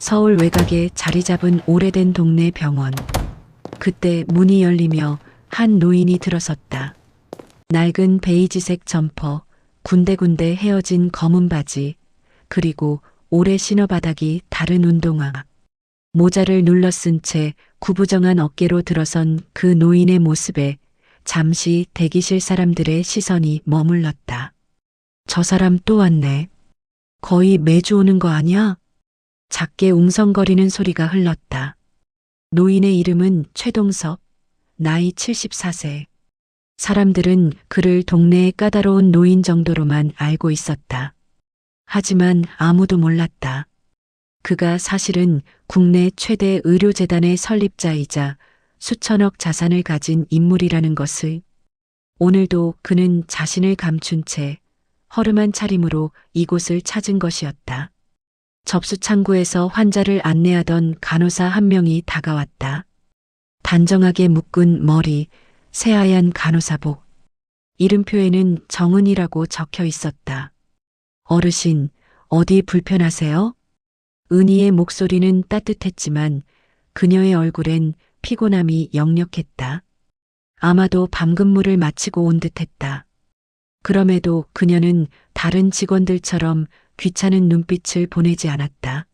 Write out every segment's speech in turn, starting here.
서울 외곽에 자리 잡은 오래된 동네 병원. 그때 문이 열리며 한 노인이 들어섰다. 낡은 베이지색 점퍼, 군데군데 헤어진 검은 바지, 그리고 오래 신어바닥이 다른 운동화. 모자를 눌러 쓴 채 구부정한 어깨로 들어선 그 노인의 모습에 잠시 대기실 사람들의 시선이 머물렀다. 저 사람 또 왔네. 거의 매주 오는 거 아니야? 작게 웅성거리는 소리가 흘렀다. 노인의 이름은 최동섭, 나이 74세. 사람들은 그를 동네의 까다로운 노인 정도로만 알고 있었다. 하지만 아무도 몰랐다. 그가 사실은 국내 최대 의료재단의 설립자이자 수천억 자산을 가진 인물이라는 것을. 오늘도 그는 자신을 감춘 채 허름한 차림으로 이곳을 찾은 것이었다. 접수 창구에서 환자를 안내하던 간호사 한 명이 다가왔다. 단정하게 묶은 머리, 새하얀 간호사복. 이름표에는 정은이라고 적혀 있었다. 어르신, 어디 불편하세요? 은희의 목소리는 따뜻했지만 그녀의 얼굴엔 피곤함이 역력했다. 아마도 밤 근무를 마치고 온 듯했다. 그럼에도 그녀는 다른 직원들처럼 귀찮은 눈빛을 보내지 않았다.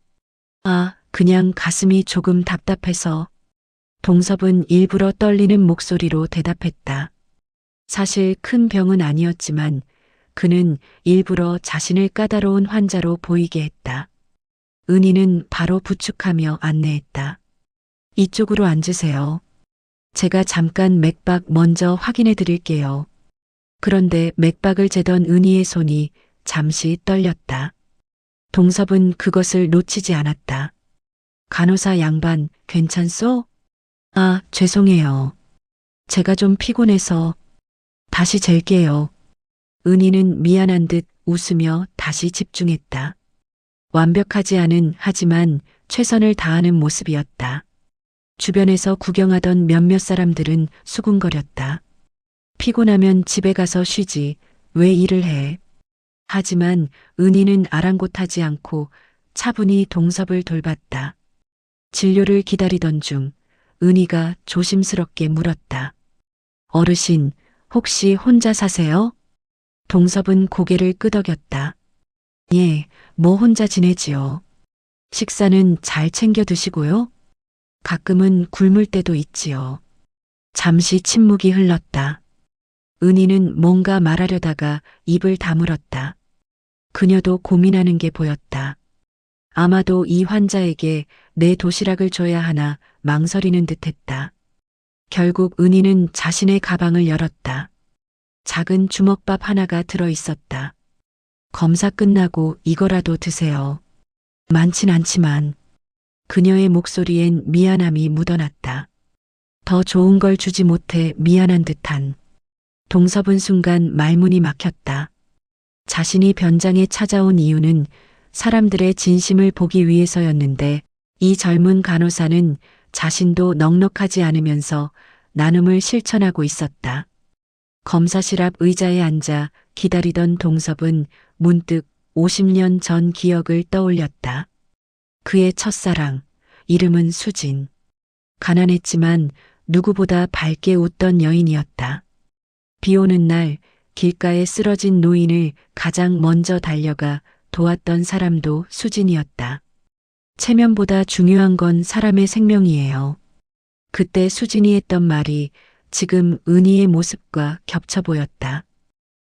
아, 그냥 가슴이 조금 답답해서. 동섭은 일부러 떨리는 목소리로 대답했다. 사실 큰 병은 아니었지만 그는 일부러 자신을 까다로운 환자로 보이게 했다. 은희는 바로 부축하며 안내했다. 이쪽으로 앉으세요. 제가 잠깐 맥박 먼저 확인해 드릴게요. 그런데 맥박을 재던 은희의 손이 잠시 떨렸다. 동섭은 그것을 놓치지 않았다. 간호사 양반, 괜찮소? 아, 죄송해요. 제가 좀 피곤해서 다시 잴게요. 은희는 미안한 듯 웃으며 다시 집중했다. 완벽하지 않은 하지만 최선을 다하는 모습이었다. 주변에서 구경하던 몇몇 사람들은 수군거렸다. 피곤하면 집에 가서 쉬지, 왜 일을 해? 하지만 은희는 아랑곳하지 않고 차분히 동섭을 돌봤다. 진료를 기다리던 중 은희가 조심스럽게 물었다. 어르신, 혹시 혼자 사세요? 동섭은 고개를 끄덕였다. 예, 뭐 혼자 지내지요. 식사는 잘 챙겨 드시고요. 가끔은 굶을 때도 있지요. 잠시 침묵이 흘렀다. 은희는 뭔가 말하려다가 입을 다물었다. 그녀도 고민하는 게 보였다. 아마도 이 환자에게 내 도시락을 줘야 하나 망설이는 듯했다. 결국 은희는 자신의 가방을 열었다. 작은 주먹밥 하나가 들어 있었다. 검사 끝나고 이거라도 드세요. 많진 않지만. 그녀의 목소리엔 미안함이 묻어났다. 더 좋은 걸 주지 못해 미안한 듯한. 동섭은 순간 말문이 막혔다. 자신이 변장에 찾아온 이유는 사람들의 진심을 보기 위해서였는데 이 젊은 간호사는 자신도 넉넉하지 않으면서 나눔을 실천하고 있었다. 검사실 앞 의자에 앉아 기다리던 동섭은 문득 50년 전 기억을 떠올렸다. 그의 첫사랑, 이름은 수진. 가난했지만 누구보다 밝게 웃던 여인이었다. 비 오는 날 길가에 쓰러진 노인을 가장 먼저 달려가 도왔던 사람도 수진이었다. 체면보다 중요한 건 사람의 생명이에요. 그때 수진이 했던 말이 지금 은희의 모습과 겹쳐 보였다.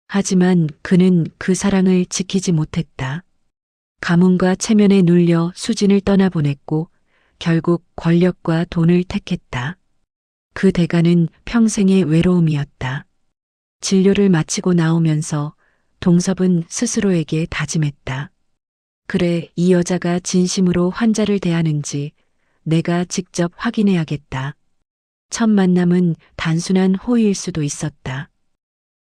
하지만 그는 그 사랑을 지키지 못했다. 가문과 체면에 눌려 수진을 떠나보냈고 결국 권력과 돈을 택했다. 그 대가는 평생의 외로움이었다. 진료를 마치고 나오면서 동섭은 스스로에게 다짐했다. 그래, 이 여자가 진심으로 환자를 대하는지 내가 직접 확인해야겠다. 첫 만남은 단순한 호의일 수도 있었다.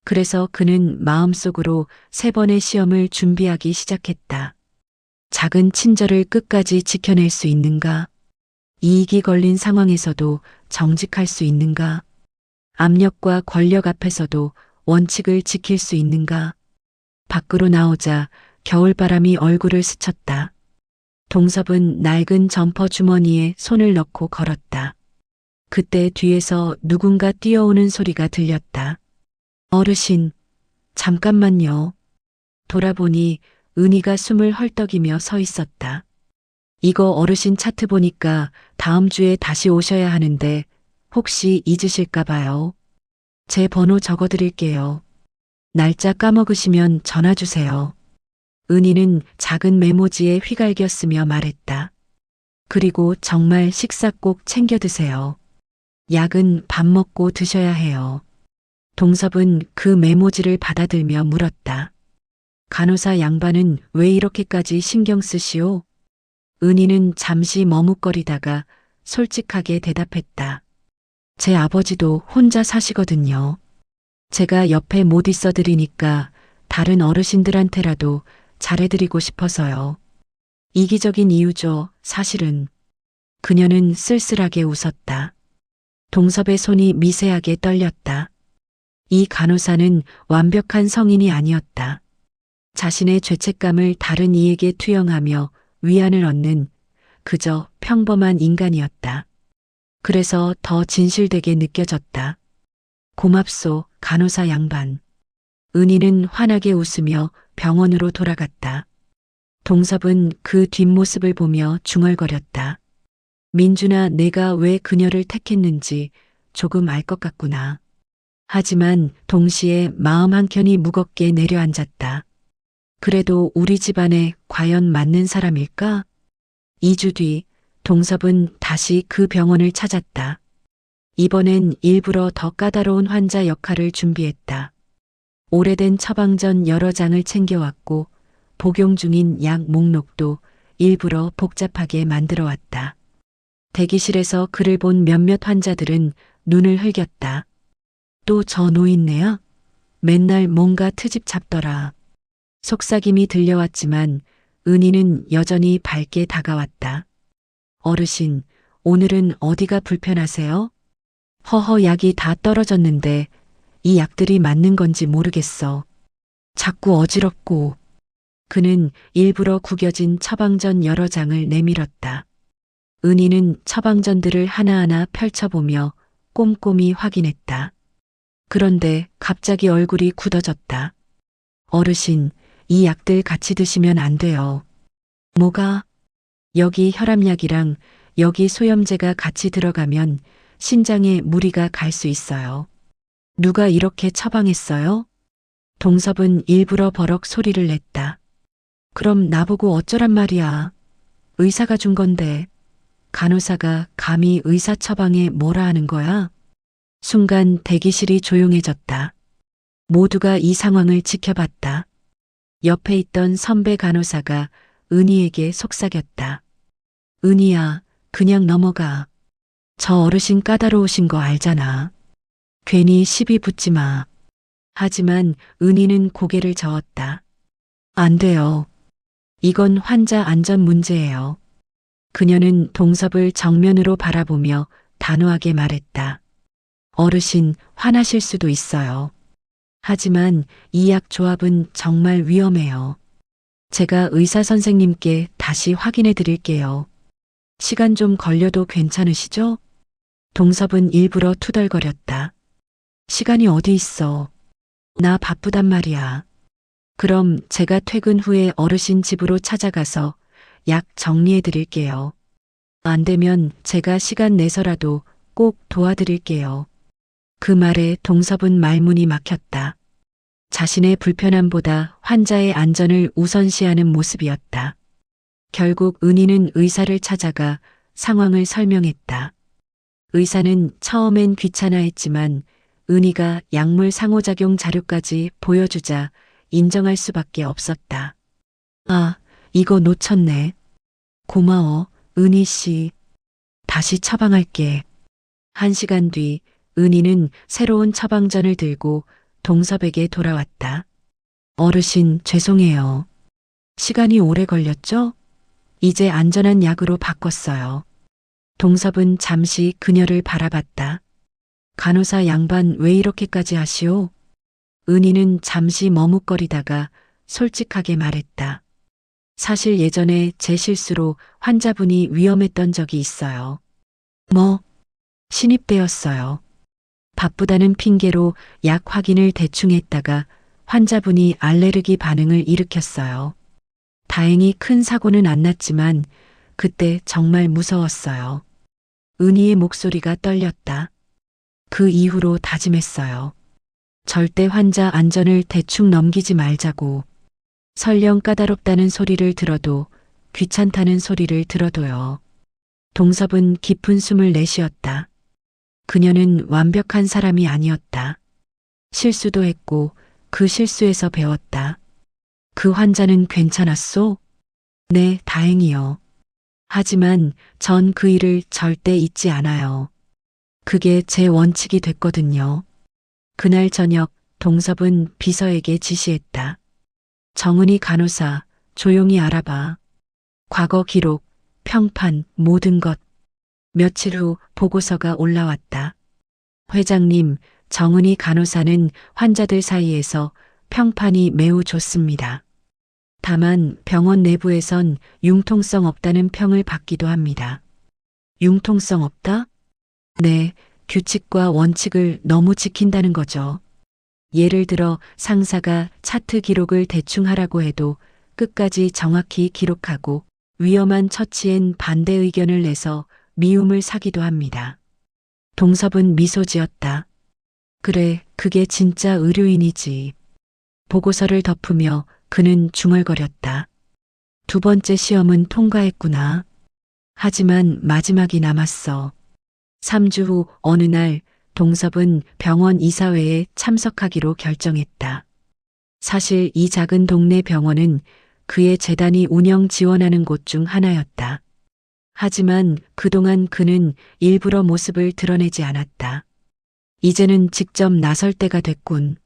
그래서 그는 마음속으로 3번의 시험을 준비하기 시작했다. 작은 친절을 끝까지 지켜낼 수 있는가? 이익이 걸린 상황에서도 정직할 수 있는가? 압력과 권력 앞에서도 원칙을 지킬 수 있는가? 밖으로 나오자 겨울바람이 얼굴을 스쳤다. 동섭은 낡은 점퍼 주머니에 손을 넣고 걸었다. 그때 뒤에서 누군가 뛰어오는 소리가 들렸다. 어르신, 잠깐만요. 돌아보니 은희가 숨을 헐떡이며 서 있었다. 이거 어르신 차트 보니까 다음 주에 다시 오셔야 하는데 혹시 잊으실까 봐요. 제 번호 적어 드릴게요. 날짜 까먹으시면 전화 주세요. 은희는 작은 메모지에 휘갈겼으며 말했다. 그리고 정말 식사 꼭 챙겨 드세요. 약은 밥 먹고 드셔야 해요. 동섭은 그 메모지를 받아들며 물었다. 간호사 양반은 왜 이렇게까지 신경 쓰시오? 은희는 잠시 머뭇거리다가 솔직하게 대답했다. 제 아버지도 혼자 사시거든요. 제가 옆에 못 있어 드리니까 다른 어르신들한테라도 잘해드리고 싶어서요. 이기적인 이유죠, 사실은. 그녀는 쓸쓸하게 웃었다. 동섭의 손이 미세하게 떨렸다. 이 간호사는 완벽한 성인이 아니었다. 자신의 죄책감을 다른 이에게 투영하며 위안을 얻는 그저 평범한 인간이었다. 그래서 더 진실되게 느껴졌다. 고맙소, 간호사 양반. 은희는 환하게 웃으며 병원으로 돌아갔다. 동섭은 그 뒷모습을 보며 중얼거렸다. 민준아, 내가 왜 그녀를 택했는지 조금 알 것 같구나. 하지만 동시에 마음 한켠이 무겁게 내려앉았다. 그래도 우리 집안에 과연 맞는 사람일까? 2주 뒤 동섭은 다시 그 병원을 찾았다. 이번엔 일부러 더 까다로운 환자 역할을 준비했다. 오래된 처방전 여러 장을 챙겨왔고 복용 중인 약 목록도 일부러 복잡하게 만들어 왔다. 대기실에서 그를 본 몇몇 환자들은 눈을 흘겼다. 또 저 노인네야? 맨날 뭔가 트집 잡더라. 속삭임이 들려왔지만 은희는 여전히 밝게 다가왔다. 어르신, 오늘은 어디가 불편하세요? 허허, 약이 다 떨어졌는데 이 약들이 맞는 건지 모르겠어. 자꾸 어지럽고. 그는 일부러 구겨진 처방전 여러 장을 내밀었다. 은희는 처방전들을 하나하나 펼쳐보며 꼼꼼히 확인했다. 그런데 갑자기 얼굴이 굳어졌다. 어르신, 이 약들 같이 드시면 안 돼요. 뭐가? 여기 혈압약이랑 여기 소염제가 같이 들어가면 신장에 무리가 갈 수 있어요. 누가 이렇게 처방했어요? 동섭은 일부러 버럭 소리를 냈다. 그럼 나보고 어쩌란 말이야. 의사가 준 건데. 간호사가 감히 의사 처방에 뭐라 하는 거야? 순간 대기실이 조용해졌다. 모두가 이 상황을 지켜봤다. 옆에 있던 선배 간호사가 은희에게 속삭였다. 은희야, 그냥 넘어가. 저 어르신 까다로우신 거 알잖아. 괜히 시비 붙지 마. 하지만 은희는 고개를 저었다. 안 돼요. 이건 환자 안전 문제예요. 그녀는 동섭을 정면으로 바라보며 단호하게 말했다. 어르신, 화나실 수도 있어요. 하지만 이 약 조합은 정말 위험해요. 제가 의사 선생님께 다시 확인해 드릴게요. 시간 좀 걸려도 괜찮으시죠? 동섭은 일부러 투덜거렸다. 시간이 어디 있어. 나 바쁘단 말이야. 그럼 제가 퇴근 후에 어르신 집으로 찾아가서 약 정리해 드릴게요. 안 되면 제가 시간 내서라도 꼭 도와드릴게요. 그 말에 동섭은 말문이 막혔다. 자신의 불편함보다 환자의 안전을 우선시하는 모습이었다. 결국 은희는 의사를 찾아가 상황을 설명했다. 의사는 처음엔 귀찮아했지만 은희가 약물 상호작용 자료까지 보여주자 인정할 수밖에 없었다. 아, 이거 놓쳤네. 고마워, 은희 씨. 다시 처방할게. 1시간 뒤 은희는 새로운 처방전을 들고 동섭에게 돌아왔다. 어르신, 죄송해요. 시간이 오래 걸렸죠? 이제 안전한 약으로 바꿨어요. 동섭은 잠시 그녀를 바라봤다. 간호사 양반 왜 이렇게까지 하시오? 은희는 잠시 머뭇거리다가 솔직하게 말했다. 사실 예전에 제 실수로 환자분이 위험했던 적이 있어요. 뭐, 신입되었어요. 바쁘다는 핑계로 약 확인을 대충 했다가 환자분이 알레르기 반응을 일으켰어요. 다행히 큰 사고는 안 났지만 그때 정말 무서웠어요. 은희의 목소리가 떨렸다. 그 이후로 다짐했어요. 절대 환자 안전을 대충 넘기지 말자고. 설령 까다롭다는 소리를 들어도 귀찮다는 소리를 들어도요. 동섭은 깊은 숨을 내쉬었다. 그녀는 완벽한 사람이 아니었다. 실수도 했고 그 실수에서 배웠다. 그 환자는 괜찮았소? 네, 다행이요. 하지만 전 그 일을 절대 잊지 않아요. 그게 제 원칙이 됐거든요. 그날 저녁 동섭은 비서에게 지시했다. 정은이 간호사, 조용히 알아봐. 과거 기록, 평판, 모든 것. 며칠 후 보고서가 올라왔다. 회장님, 정은이 간호사는 환자들 사이에서 평판이 매우 좋습니다. 다만 병원 내부에선 융통성 없다는 평을 받기도 합니다. 융통성 없다? 네, 규칙과 원칙을 너무 지킨다는 거죠. 예를 들어 상사가 차트 기록을 대충 하라고 해도 끝까지 정확히 기록하고 위험한 처치엔 반대 의견을 내서 미움을 사기도 합니다. 동섭은 미소 지었다. 그래, 그게 진짜 의료인이지. 보고서를 덮으며 그는 중얼거렸다. 두 번째 시험은 통과했구나. 하지만 마지막이 남았어. 3주 후 어느 날 동섭은 병원 이사회에 참석하기로 결정했다. 사실 이 작은 동네 병원은 그의 재단이 운영 지원하는 곳 중 하나였다. 하지만 그동안 그는 일부러 모습을 드러내지 않았다. 이제는 직접 나설 때가 됐군.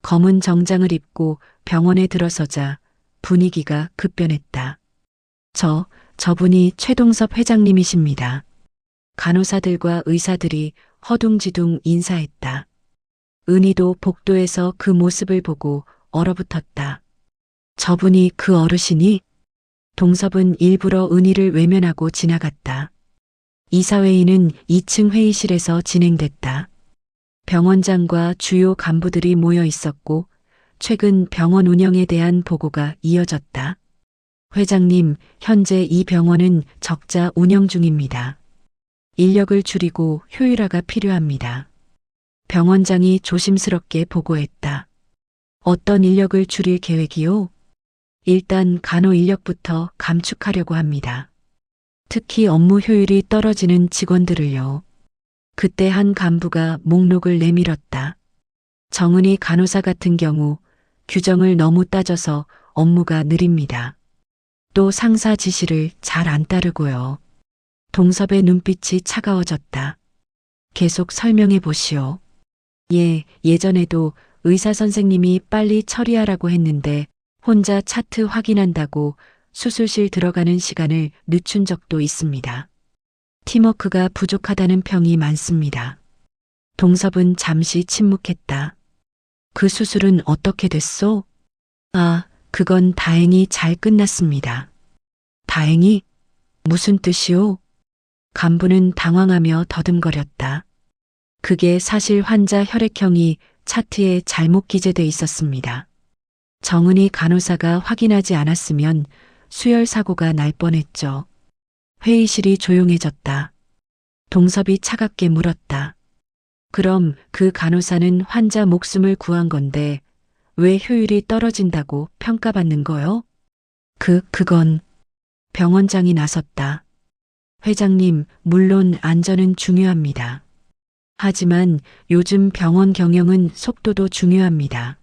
검은 정장을 입고 병원에 들어서자 분위기가 급변했다. 저분이 최동섭 회장님이십니다. 간호사들과 의사들이 허둥지둥 인사했다. 은희도 복도에서 그 모습을 보고 얼어붙었다. 저분이 그 어르신이? 동섭은 일부러 은희를 외면하고 지나갔다. 이사회의는 2층 회의실에서 진행됐다. 병원장과 주요 간부들이 모여 있었고 최근 병원 운영에 대한 보고가 이어졌다. 회장님, 현재 이 병원은 적자 운영 중입니다. 인력을 줄이고 효율화가 필요합니다. 병원장이 조심스럽게 보고했다. 어떤 인력을 줄일 계획이요? 일단 간호 인력부터 감축하려고 합니다. 특히 업무 효율이 떨어지는 직원들을요. 그때 한 간부가 목록을 내밀었다. 정은이 간호사 같은 경우 규정을 너무 따져서 업무가 느립니다. 또 상사 지시를 잘 안 따르고요. 동섭의 눈빛이 차가워졌다. 계속 설명해 보시오. 예, 예전에도 의사 선생님이 빨리 처리하라고 했는데 혼자 차트 확인한다고 수술실 들어가는 시간을 늦춘 적도 있습니다. 팀워크가 부족하다는 평이 많습니다. 동섭은 잠시 침묵했다. 그 수술은 어떻게 됐소? 아, 그건 다행히 잘 끝났습니다. 다행히? 무슨 뜻이오? 간부는 당황하며 더듬거렸다. 그게 사실 환자 혈액형이 차트에 잘못 기재돼 있었습니다. 정은이 간호사가 확인하지 않았으면 수혈 사고가 날 뻔했죠. 회의실이 조용해졌다. 동섭이 차갑게 물었다. 그럼 그 간호사는 환자 목숨을 구한 건데 왜 효율이 떨어진다고 평가받는 거요? 그건 병원장이 나섰다. 회장님, 물론 안전은 중요합니다. 하지만 요즘 병원 경영은 속도도 중요합니다.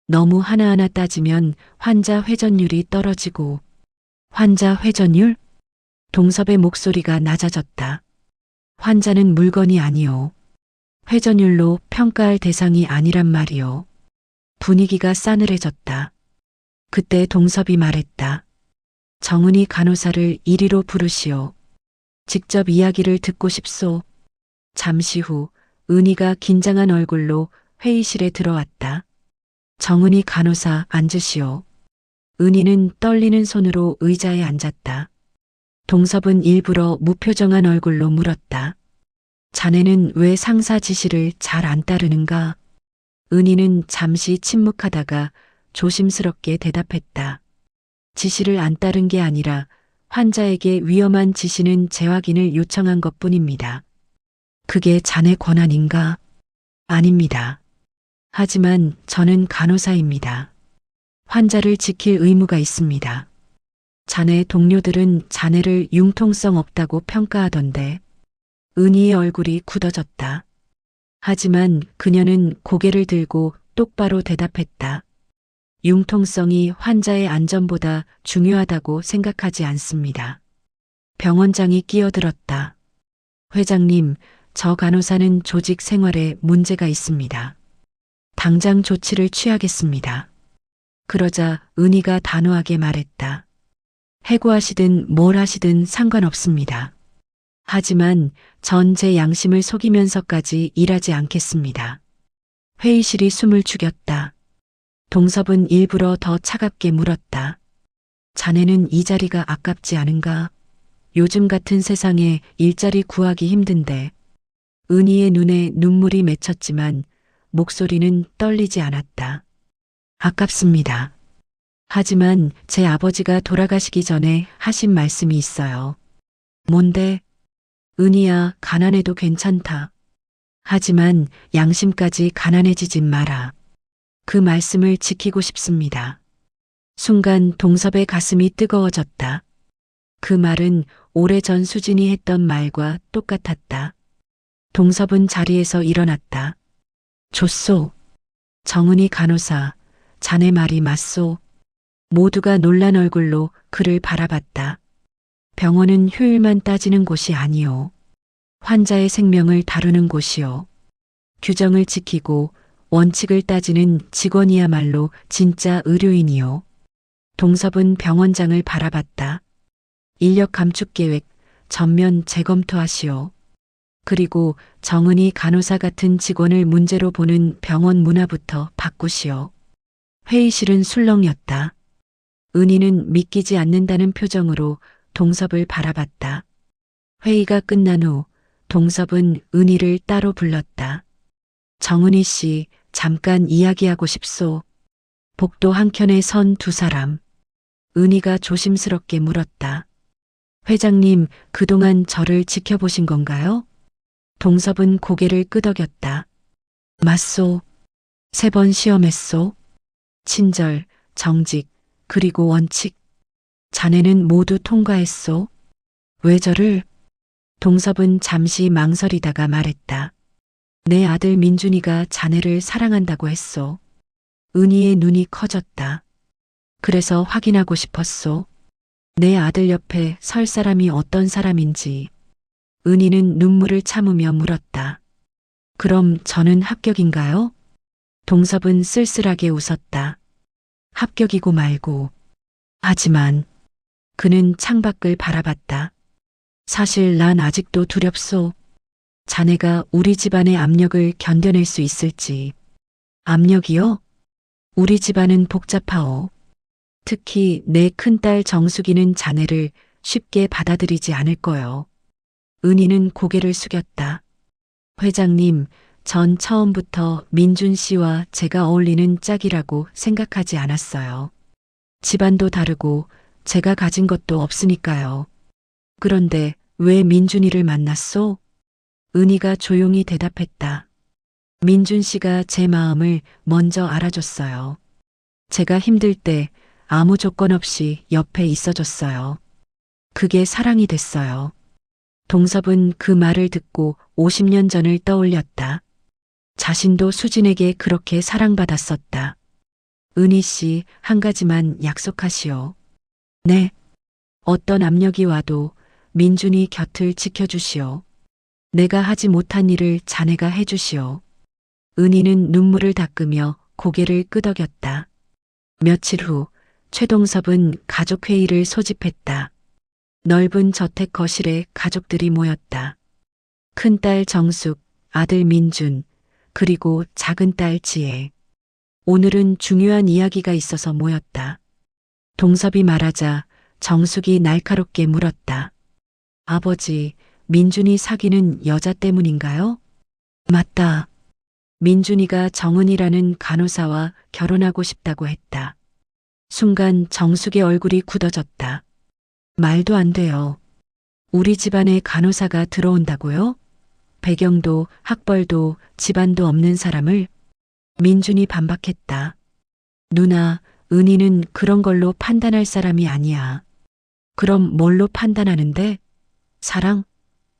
너무 하나하나 따지면 환자 회전율이 떨어지고. 환자 회전율? 동섭의 목소리가 낮아졌다. 환자는 물건이 아니오. 회전율로 평가할 대상이 아니란 말이오. 분위기가 싸늘해졌다. 그때 동섭이 말했다. 정은이 간호사를 이리로 부르시오. 직접 이야기를 듣고 싶소. 잠시 후 은희가 긴장한 얼굴로 회의실에 들어왔다. 정은이 간호사 앉으시오. 은희는 떨리는 손으로 의자에 앉았다. 동섭은 일부러 무표정한 얼굴로 물었다. 자네는 왜 상사 지시를 잘 안 따르는가? 은희는 잠시 침묵하다가 조심스럽게 대답했다. 지시를 안 따른 게 아니라 환자에게 위험한 지시는 재확인을 요청한 것뿐입니다. 그게 자네 권한인가? 아닙니다. 하지만 저는 간호사입니다. 환자를 지킬 의무가 있습니다. 자네 동료들은 자네를 융통성 없다고 평가하던데. 은희의 얼굴이 굳어졌다. 하지만 그녀는 고개를 들고 똑바로 대답했다. 융통성이 환자의 안전보다 중요하다고 생각하지 않습니다. 병원장이 끼어들었다. 회장님, 저 간호사는 조직 생활에 문제가 있습니다. 당장 조치를 취하겠습니다. 그러자 은희가 단호하게 말했다. 해고하시든 뭘 하시든 상관없습니다. 하지만 전 제 양심을 속이면서까지 일하지 않겠습니다. 회의실이 숨을 죽였다. 동섭은 일부러 더 차갑게 물었다. 자네는 이 자리가 아깝지 않은가? 요즘 같은 세상에 일자리 구하기 힘든데. 은희의 눈에 눈물이 맺혔지만 목소리는 떨리지 않았다. 아깝습니다. 하지만 제 아버지가 돌아가시기 전에 하신 말씀이 있어요. 뭔데? 은희야, 가난해도 괜찮다. 하지만 양심까지 가난해지지 마라. 그 말씀을 지키고 싶습니다. 순간 동섭의 가슴이 뜨거워졌다. 그 말은 오래전 수진이 했던 말과 똑같았다. 동섭은 자리에서 일어났다. 좋소. 정은이 간호사, 자네 말이 맞소. 모두가 놀란 얼굴로 그를 바라봤다. 병원은 효율만 따지는 곳이 아니오. 환자의 생명을 다루는 곳이오. 규정을 지키고 원칙을 따지는 직원이야말로 진짜 의료인이오. 동섭은 병원장을 바라봤다. 인력 감축 계획 전면 재검토하시오. 그리고 정은이 간호사 같은 직원을 문제로 보는 병원 문화부터 바꾸시오. 회의실은 술렁였다. 은희는 믿기지 않는다는 표정으로 동섭을 바라봤다. 회의가 끝난 후 동섭은 은희를 따로 불렀다. 정은희 씨, 잠깐 이야기하고 싶소. 복도 한켠에 선 두 사람. 은희가 조심스럽게 물었다. 회장님, 그동안 저를 지켜보신 건가요? 동섭은 고개를 끄덕였다. 맞소. 3번 시험했소. 친절, 정직, 그리고 원칙. 자네는 모두 통과했소. 왜 저를? 동섭은 잠시 망설이다가 말했다. 내 아들 민준이가 자네를 사랑한다고 했소. 은희의 눈이 커졌다. 그래서 확인하고 싶었소. 내 아들 옆에 설 사람이 어떤 사람인지. 은희는 눈물을 참으며 물었다. 그럼 저는 합격인가요? 동섭은 쓸쓸하게 웃었다. 합격이고 말고. 하지만 그는 창밖을 바라봤다. 사실 난 아직도 두렵소. 자네가 우리 집안의 압력을 견뎌낼 수 있을지. 압력이요? 우리 집안은 복잡하오. 특히 내 큰딸 정숙이는 자네를 쉽게 받아들이지 않을 거요. 은희는 고개를 숙였다. 회장님, 전 처음부터 민준 씨와 제가 어울리는 짝이라고 생각하지 않았어요. 집안도 다르고 제가 가진 것도 없으니까요. 그런데 왜 민준이를 만났소? 은희가 조용히 대답했다. 민준 씨가 제 마음을 먼저 알아줬어요. 제가 힘들 때 아무 조건 없이 옆에 있어줬어요. 그게 사랑이 됐어요. 동섭은 그 말을 듣고 50년 전을 떠올렸다. 자신도 수진에게 그렇게 사랑받았었다. 은희 씨, 한 가지만 약속하시오. 네. 어떤 압력이 와도 민준이 곁을 지켜주시오. 내가 하지 못한 일을 자네가 해주시오. 은희는 눈물을 닦으며 고개를 끄덕였다. 며칠 후 최동섭은 가족회의를 소집했다. 넓은 저택 거실에 가족들이 모였다. 큰딸 정숙, 아들 민준, 그리고 작은 딸 지혜. 오늘은 중요한 이야기가 있어서 모였다. 동섭이 말하자 정숙이 날카롭게 물었다. 아버지, 민준이 사귀는 여자 때문인가요? 맞다. 민준이가 정은이라는 간호사와 결혼하고 싶다고 했다. 순간 정숙의 얼굴이 굳어졌다. 말도 안 돼요. 우리 집안에 간호사가 들어온다고요? 배경도 학벌도 집안도 없는 사람을. 민준이 반박했다. 누나, 은희는 그런 걸로 판단할 사람이 아니야. 그럼 뭘로 판단하는데? 사랑?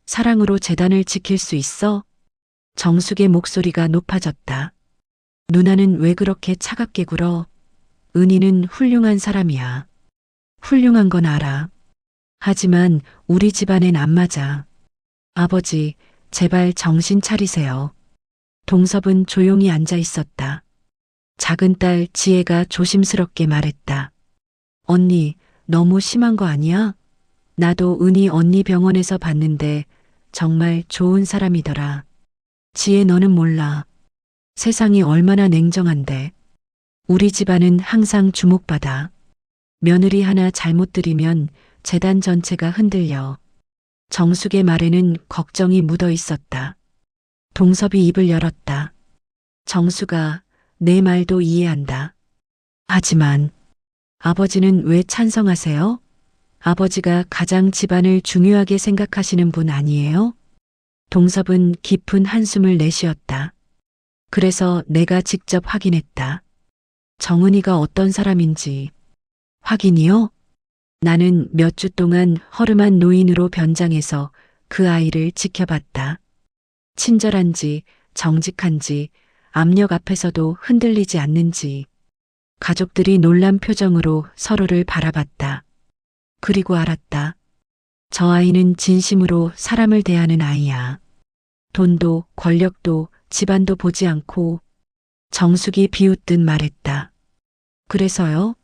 사랑으로 재단을 지킬 수 있어? 정숙의 목소리가 높아졌다. 누나는 왜 그렇게 차갑게 굴어? 은희는 훌륭한 사람이야. 훌륭한 건 알아. 하지만 우리 집안엔 안 맞아. 아버지, 제발 정신 차리세요. 동섭은 조용히 앉아 있었다. 작은 딸 지혜가 조심스럽게 말했다. 언니, 너무 심한 거 아니야? 나도 은희 언니 병원에서 봤는데 정말 좋은 사람이더라. 지혜 너는 몰라. 세상이 얼마나 냉정한데. 우리 집안은 항상 주목받아. 며느리 하나 잘못 들이면 재단 전체가 흔들려. 정숙의 말에는 걱정이 묻어 있었다. 동섭이 입을 열었다. 정수가 내 말도 이해한다. 하지만 아버지는 왜 찬성하세요? 아버지가 가장 집안을 중요하게 생각하시는 분 아니에요? 동섭은 깊은 한숨을 내쉬었다. 그래서 내가 직접 확인했다. 정은이가 어떤 사람인지. 확인이요? 나는 몇 주 동안 허름한 노인으로 변장해서 그 아이를 지켜봤다. 친절한지, 정직한지, 압력 앞에서도 흔들리지 않는지. 가족들이 놀란 표정으로 서로를 바라봤다. 그리고 알았다. 저 아이는 진심으로 사람을 대하는 아이야. 돈도 권력도 집안도 보지 않고. 정숙이 비웃듯 말했다. 그래서요?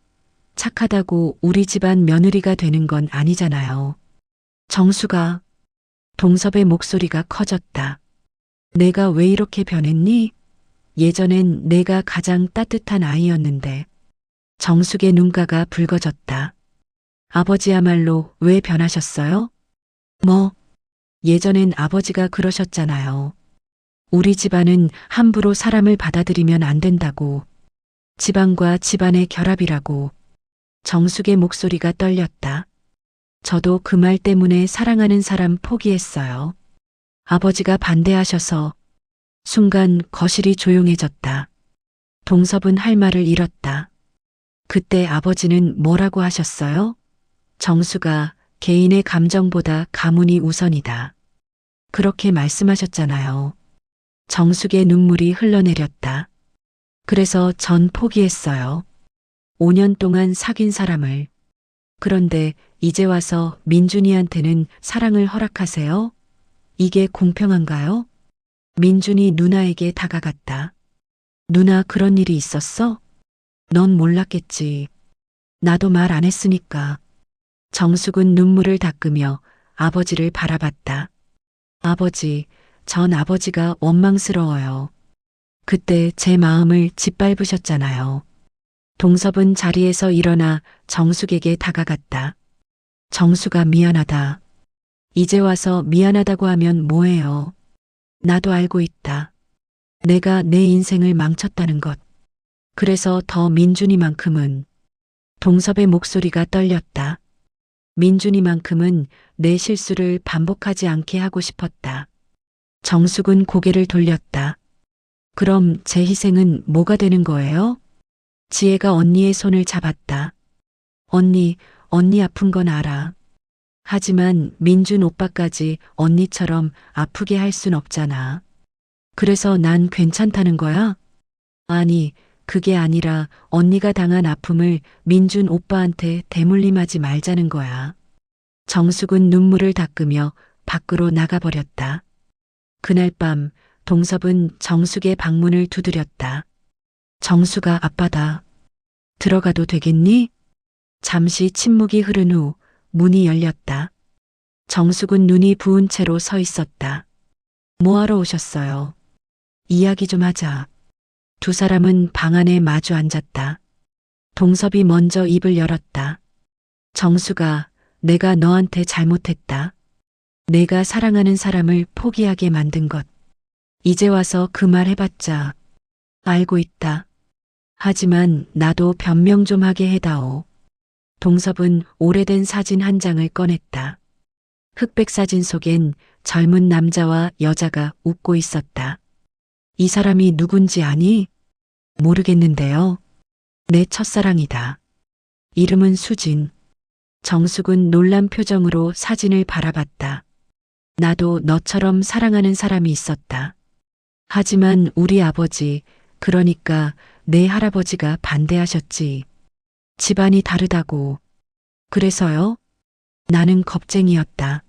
착하다고 우리 집안 며느리가 되는 건 아니잖아요. 정수가. 동섭의 목소리가 커졌다. 내가 왜 이렇게 변했니? 예전엔 내가 가장 따뜻한 아이였는데. 정숙의 눈가가 붉어졌다. 아버지야말로 왜 변하셨어요? 뭐, 예전엔 아버지가 그러셨잖아요. 우리 집안은 함부로 사람을 받아들이면 안 된다고. 집안과 집안의 결합이라고. 정숙의 목소리가 떨렸다. 저도 그 말 때문에 사랑하는 사람 포기했어요. 아버지가 반대하셔서. 순간 거실이 조용해졌다. 동섭은 할 말을 잃었다. 그때 아버지는 뭐라고 하셨어요? 정수가 개인의 감정보다 가문이 우선이다. 그렇게 말씀하셨잖아요. 정숙의 눈물이 흘러내렸다. 그래서 전 포기했어요. 5년 동안 사귄 사람을. 그런데 이제 와서 민준이한테는 사랑을 허락하세요? 이게 공평한가요? 민준이 누나에게 다가갔다. 누나 그런 일이 있었어? 넌 몰랐겠지. 나도 말 안 했으니까. 정숙은 눈물을 닦으며 아버지를 바라봤다. 아버지, 전 아버지가 원망스러워요. 그때 제 마음을 짓밟으셨잖아요. 동섭은 자리에서 일어나 정숙에게 다가갔다. 정숙아 미안하다. 이제 와서 미안하다고 하면 뭐해요. 나도 알고 있다. 내가 내 인생을 망쳤다는 것. 그래서 더 민준이만큼은. 동섭의 목소리가 떨렸다. 민준이만큼은 내 실수를 반복하지 않게 하고 싶었다. 정숙은 고개를 돌렸다. 그럼 제 희생은 뭐가 되는 거예요? 지혜가 언니의 손을 잡았다. 언니 아픈 건 알아. 하지만 민준 오빠까지 언니처럼 아프게 할 순 없잖아. 그래서 난 괜찮다는 거야? 아니, 그게 아니라 언니가 당한 아픔을 민준 오빠한테 대물림하지 말자는 거야. 정숙은 눈물을 닦으며 밖으로 나가버렸다. 그날 밤 동섭은 정숙의 방문을 두드렸다. 정숙아 아빠다. 들어가도 되겠니? 잠시 침묵이 흐른 후 문이 열렸다. 정숙은 눈이 부은 채로 서 있었다. 뭐하러 오셨어요? 이야기 좀 하자. 두 사람은 방 안에 마주 앉았다. 동섭이 먼저 입을 열었다. 정수가, 내가 너한테 잘못했다. 내가 사랑하는 사람을 포기하게 만든 것. 이제 와서 그 말 해봤자. 알고 있다. 하지만 나도 변명 좀 하게 해다오. 동섭은 오래된 사진 한 장을 꺼냈다. 흑백 사진 속엔 젊은 남자와 여자가 웃고 있었다. 이 사람이 누군지 아니? 모르겠는데요. 내 첫사랑이다. 이름은 수진. 정숙은 놀란 표정으로 사진을 바라봤다. 나도 너처럼 사랑하는 사람이 있었다. 하지만 우리 아버지, 그러니까 내 할아버지가 반대하셨지. 집안이 다르다고. 그래서요? 나는 겁쟁이였다.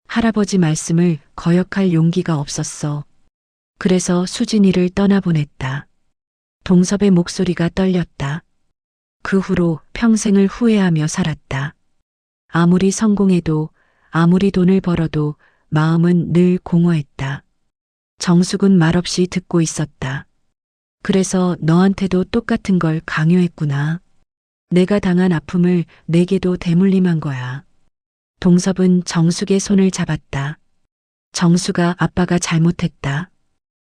할아버지 말씀을 거역할 용기가 없었어. 그래서 수진이를 떠나보냈다. 동섭의 목소리가 떨렸다. 그 후로 평생을 후회하며 살았다. 아무리 성공해도, 아무리 돈을 벌어도 마음은 늘 공허했다. 정숙은 말없이 듣고 있었다. 그래서 너한테도 똑같은 걸 강요했구나. 내가 당한 아픔을 내게도 대물림한 거야. 동섭은 정숙의 손을 잡았다. 정숙아, 아빠가 잘못했다.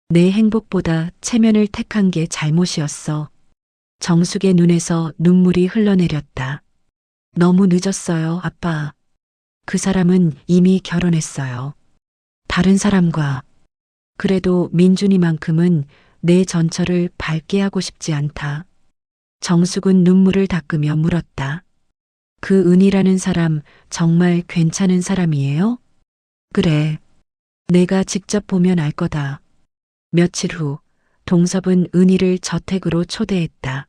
내 행복보다 체면을 택한 게 잘못이었어. 정숙의 눈에서 눈물이 흘러내렸다. 너무 늦었어요, 아빠. 그 사람은 이미 결혼했어요. 다른 사람과. 그래도 민준이만큼은 내 전철을 밝게 하고 싶지 않다. 정숙은 눈물을 닦으며 물었다. 그 은이라는 사람 정말 괜찮은 사람이에요? 그래. 내가 직접 보면 알 거다. 며칠 후 동섭은 은희를 저택으로 초대했다.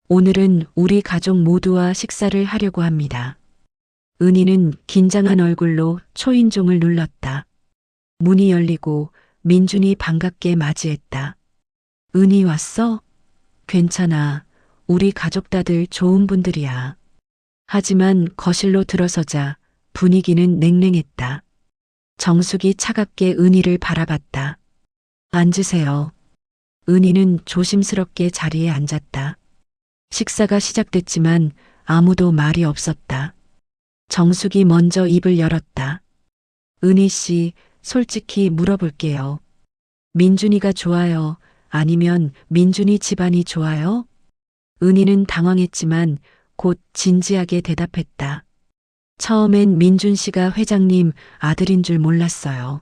오늘은 우리 가족 모두와 식사를 하려고 합니다. 은희는 긴장한 얼굴로 초인종을 눌렀다. 문이 열리고 민준이 반갑게 맞이했다. 은희 왔어? 괜찮아. 우리 가족 다들 좋은 분들이야. 하지만 거실로 들어서자 분위기는 냉랭했다. 정숙이 차갑게 은희를 바라봤다. 앉으세요. 은희는 조심스럽게 자리에 앉았다. 식사가 시작됐지만 아무도 말이 없었다. 정숙이 먼저 입을 열었다. 은희 씨, 솔직히 물어볼게요. 민준이가 좋아요? 아니면 민준이 집안이 좋아요? 은희는 당황했지만 곧 진지하게 대답했다. 처음엔 민준 씨가 회장님 아들인 줄 몰랐어요.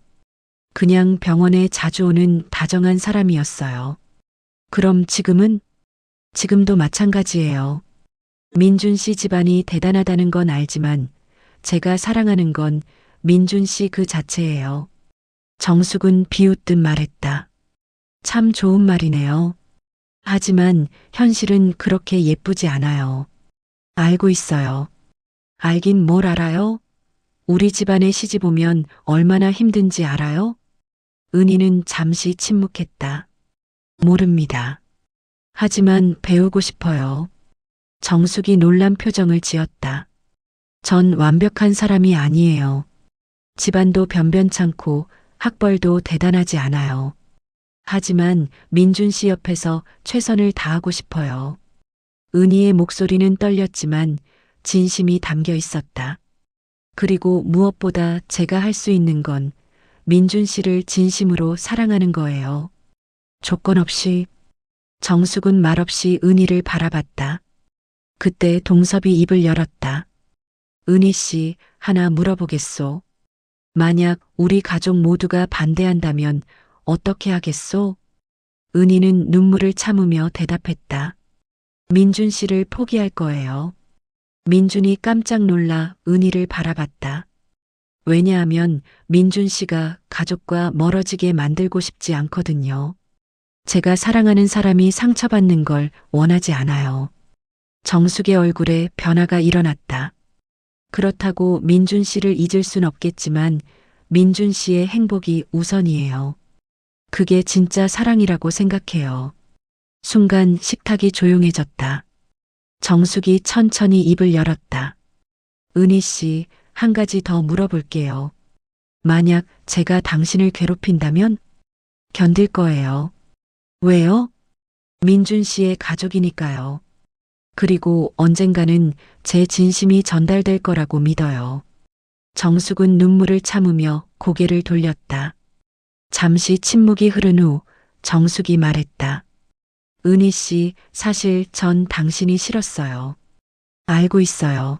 그냥 병원에 자주 오는 다정한 사람이었어요. 그럼 지금은? 지금도 마찬가지예요. 민준 씨 집안이 대단하다는 건 알지만 제가 사랑하는 건 민준 씨 그 자체예요. 정숙은 비웃듯 말했다. 참 좋은 말이네요. 하지만 현실은 그렇게 예쁘지 않아요. 알고 있어요. 알긴 뭘 알아요? 우리 집안에 시집 오면 얼마나 힘든지 알아요? 은희는 잠시 침묵했다. 모릅니다. 하지만 배우고 싶어요. 정숙이 놀란 표정을 지었다. 전 완벽한 사람이 아니에요. 집안도 변변찮고 학벌도 대단하지 않아요. 하지만 민준 씨 옆에서 최선을 다하고 싶어요. 은희의 목소리는 떨렸지만 진심이 담겨 있었다. 그리고 무엇보다 제가 할 수 있는 건 민준 씨를 진심으로 사랑하는 거예요. 조건 없이. 정숙은 말없이 은희를 바라봤다. 그때 동섭이 입을 열었다. 은희 씨, 하나 물어보겠소. 만약 우리 가족 모두가 반대한다면 어떻게 하겠소? 은희는 눈물을 참으며 대답했다. 민준 씨를 포기할 거예요. 민준이 깜짝 놀라 은희를 바라봤다. 왜냐하면 민준 씨가 가족과 멀어지게 만들고 싶지 않거든요. 제가 사랑하는 사람이 상처받는 걸 원하지 않아요. 정숙의 얼굴에 변화가 일어났다. 그렇다고 민준 씨를 잊을 순 없겠지만 민준 씨의 행복이 우선이에요. 그게 진짜 사랑이라고 생각해요. 순간 식탁이 조용해졌다. 정숙이 천천히 입을 열었다. 은희 씨, 한 가지 더 물어볼게요. 만약 제가 당신을 괴롭힌다면 견딜 거예요. 왜요? 민준 씨의 가족이니까요. 그리고 언젠가는 제 진심이 전달될 거라고 믿어요. 정숙은 눈물을 참으며 고개를 돌렸다. 잠시 침묵이 흐른 후 정숙이 말했다. 은희 씨, 사실 전 당신이 싫었어요. 알고 있어요.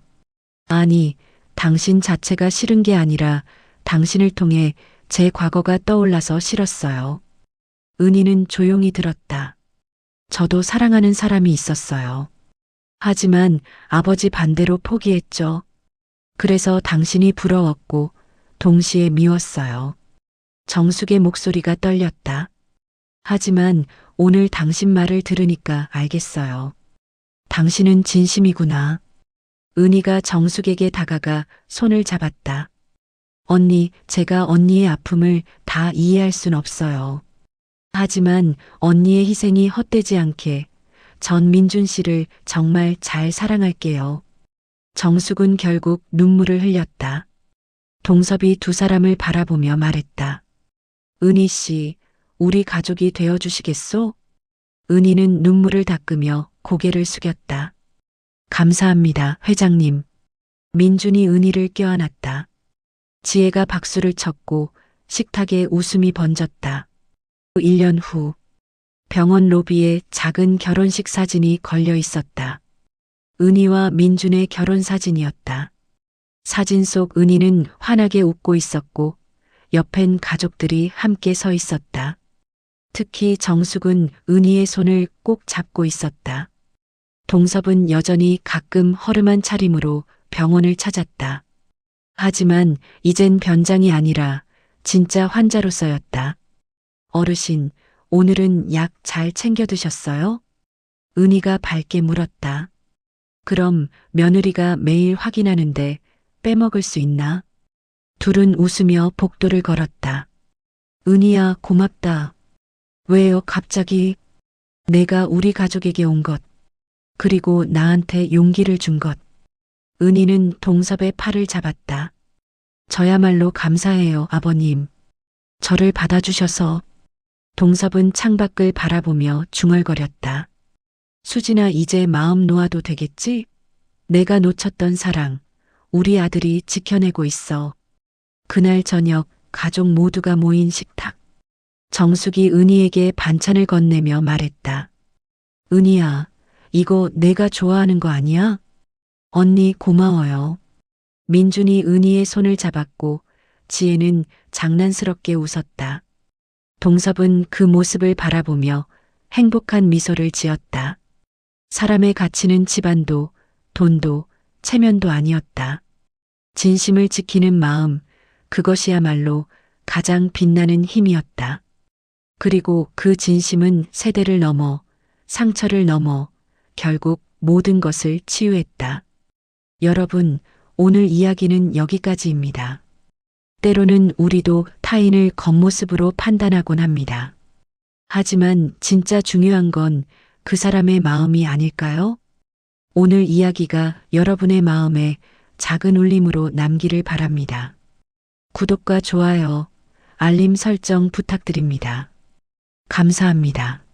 아니, 당신 자체가 싫은 게 아니라 당신을 통해 제 과거가 떠올라서 싫었어요. 은희는 조용히 들었다. 저도 사랑하는 사람이 있었어요. 하지만 아버지 반대로 포기했죠. 그래서 당신이 부러웠고 동시에 미웠어요. 정숙의 목소리가 떨렸다. 하지만 오늘 당신 말을 들으니까 알겠어요. 당신은 진심이구나. 은희가 정숙에게 다가가 손을 잡았다. 언니, 제가 언니의 아픔을 다 이해할 순 없어요. 하지만 언니의 희생이 헛되지 않게 전 민준 씨를 정말 잘 사랑할게요. 정숙은 결국 눈물을 흘렸다. 동섭이 두 사람을 바라보며 말했다. 은희 씨, 우리 가족이 되어 주시겠소? 은희는 눈물을 닦으며 고개를 숙였다. 감사합니다, 회장님. 민준이 은희를 껴안았다. 지혜가 박수를 쳤고 식탁에 웃음이 번졌다. 1년 후 병원 로비에 작은 결혼식 사진이 걸려 있었다. 은희와 민준의 결혼 사진이었다. 사진 속 은희는 환하게 웃고 있었고 옆엔 가족들이 함께 서 있었다. 특히 정숙은 은희의 손을 꼭 잡고 있었다. 동섭은 여전히 가끔 허름한 차림으로 병원을 찾았다. 하지만 이젠 변장이 아니라 진짜 환자로서였다. 어르신, 오늘은 약 잘 챙겨 드셨어요? 은희가 밝게 물었다. 그럼 며느리가 매일 확인하는데 빼먹을 수 있나? 둘은 웃으며 복도를 걸었다. 은희야, 고맙다. 왜요, 갑자기? 내가 우리 가족에게 온 것, 그리고 나한테 용기를 준 것. 은희는 동섭의 팔을 잡았다. 저야말로 감사해요, 아버님. 저를 받아주셔서. 동섭은 창밖을 바라보며 중얼거렸다. 수진아, 이제 마음 놓아도 되겠지? 내가 놓쳤던 사랑, 우리 아들이 지켜내고 있어. 그날 저녁 가족 모두가 모인 식탁. 정숙이 은희에게 반찬을 건네며 말했다. 은희야, 이거 내가 좋아하는 거 아니야? 언니 고마워요. 민준이 은희의 손을 잡았고 지혜는 장난스럽게 웃었다. 동섭은 그 모습을 바라보며 행복한 미소를 지었다. 사람의 가치는 집안도, 돈도, 체면도 아니었다. 진심을 지키는 마음, 그것이야말로 가장 빛나는 힘이었다. 그리고 그 진심은 세대를 넘어, 상처를 넘어 결국 모든 것을 치유했다. 여러분, 오늘 이야기는 여기까지입니다. 때로는 우리도 타인을 겉모습으로 판단하곤 합니다. 하지만 진짜 중요한 건 그 사람의 마음이 아닐까요? 오늘 이야기가 여러분의 마음에 작은 울림으로 남기를 바랍니다. 구독과 좋아요, 알림 설정 부탁드립니다. 감사합니다.